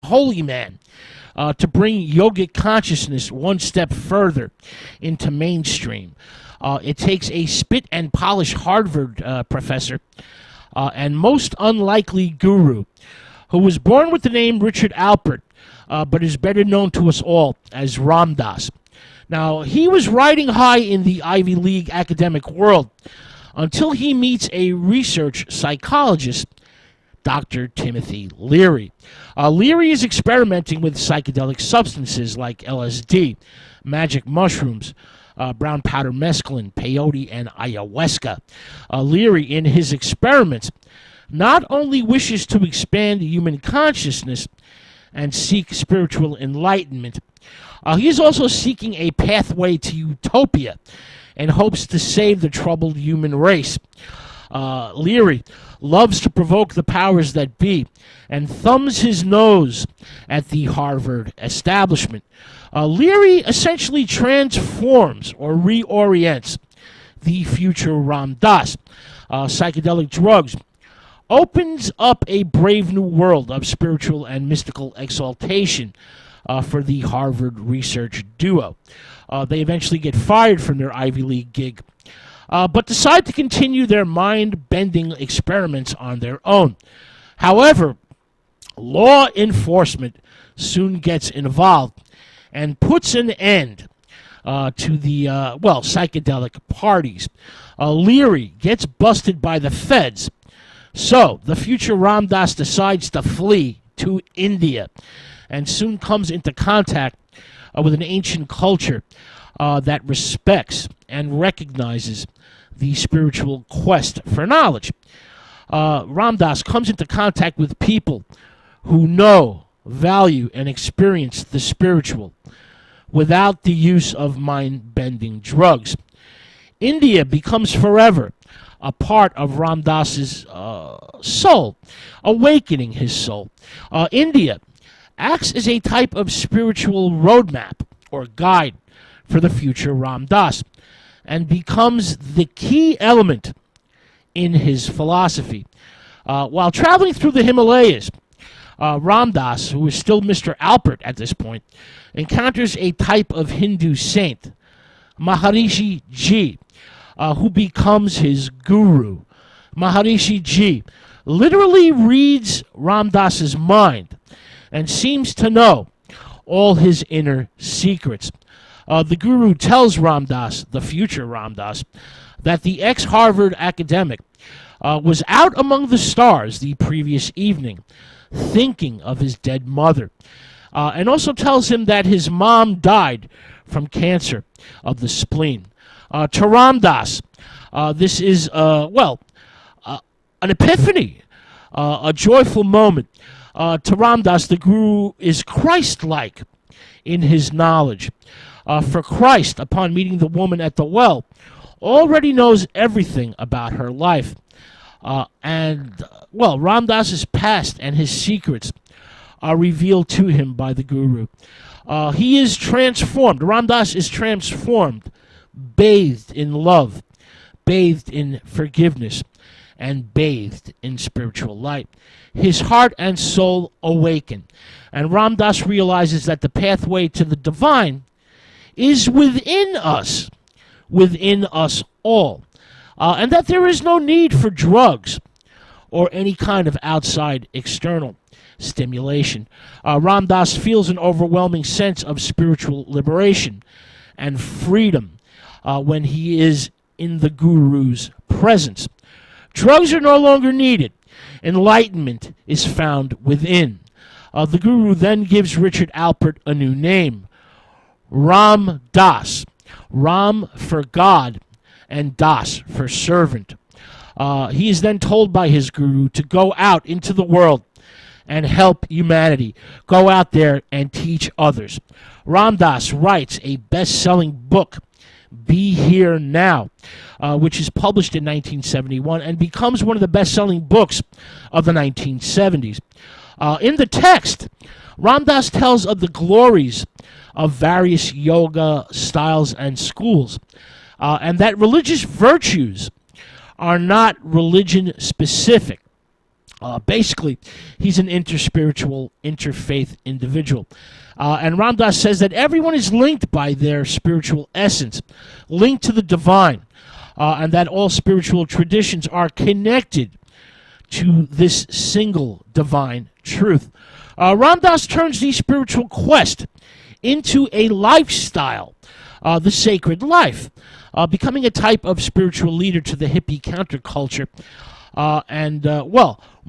holy man to bring yogic consciousness one step further into mainstream. It takes a spit and polish Harvard professor and most unlikely guru who was born with the name Richard Alpert, but is better known to us all as Ram Dass. Now, he was riding high in the Ivy League academic world until he meets a research psychologist, Dr. Timothy Leary. Leary is experimenting with psychedelic substances like LSD, magic mushrooms, brown powder mescaline, peyote, and ayahuasca. Leary, in his experiments, not only wishes to expand human consciousness and seek spiritual enlightenment, he is also seeking a pathway to utopia and hopes to save the troubled human race. Leary loves to provoke the powers that be and thumbs his nose at the Harvard establishment. Leary essentially transforms or reorients the future Ram Dass. Psychedelic drugs opens up a brave new world of spiritual and mystical exaltation for the Harvard research duo. They eventually get fired from their Ivy League gig, but decide to continue their mind-bending experiments on their own. However, law enforcement soon gets involved and puts an end to the, psychedelic parties. Leary gets busted by the feds, so the future Ram Dass decides to flee to India and soon comes into contact with an ancient culture that respects and recognizes the spiritual quest for knowledge. Ram Dass comes into contact with people who know, value, and experience the spiritual without the use of mind-bending drugs. India becomes forever a part of Ram Dass's soul, awakening his soul. India acts as a type of spiritual roadmap or guide for the future Ram Dass and becomes the key element in his philosophy. While traveling through the Himalayas, Ram Dass, who is still Mr. Alpert at this point, encounters a type of Hindu saint, Maharishi Ji, who becomes his guru. Maharishi Ji literally reads Ram Dass's mind and seems to know all his inner secrets. The guru tells Ram Dass, the future Ram Dass, that the ex-Harvard academic was out among the stars the previous evening, thinking of his dead mother, and also tells him that his mom died from cancer of the spleen. To Ram Dass, this is, an epiphany, a joyful moment. To Ram Dass, the guru is Christ-like in his knowledge. For Christ, upon meeting the woman at the well, already knows everything about her life. Ram Dass's past and his secrets are revealed to him by the guru. He is transformed. Ram Dass is transformed, bathed in love, bathed in forgiveness, and bathed in spiritual light. His heart and soul awaken, and Ram Dass realizes that the pathway to the divine is within us all, and that there is no need for drugs or any kind of outside external stimulation. Ram Dass feels an overwhelming sense of spiritual liberation and freedom when he is in the guru's presence. Drugs are no longer needed. Enlightenment is found within. The guru then gives Richard Alpert a new name, Ram Dass. Ram for God and Das for servant. He is then told by his guru to go out into the world and help humanity. Go out there and teach others. Ram Dass writes a best-selling book, Be Here Now, which is published in 1971 and becomes one of the best-selling books of the 1970s. In the text, Ram Dass tells of the glories of various yoga styles and schools, and that religious virtues are not religion-specific. Basically, he's an interspiritual, interfaith individual. And Ram Dass says that everyone is linked by their spiritual essence, linked to the divine, and that all spiritual traditions are connected to this single divine truth. Ram Dass turns the spiritual quest into a lifestyle, the sacred life, becoming a type of spiritual leader to the hippie counterculture.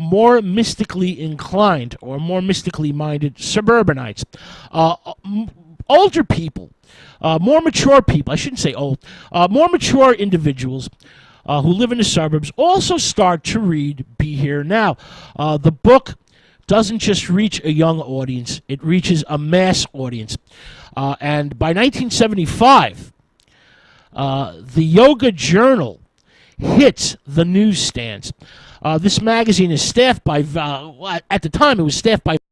More mystically inclined or more mystically minded suburbanites, older people, more mature people, I shouldn't say old, more mature individuals who live in the suburbs also start to read Be Here Now. The book doesn't just reach a young audience, it reaches a mass audience. And by 1975, the Yoga Journal hits the newsstands. This magazine is staffed by, at the time, it was staffed by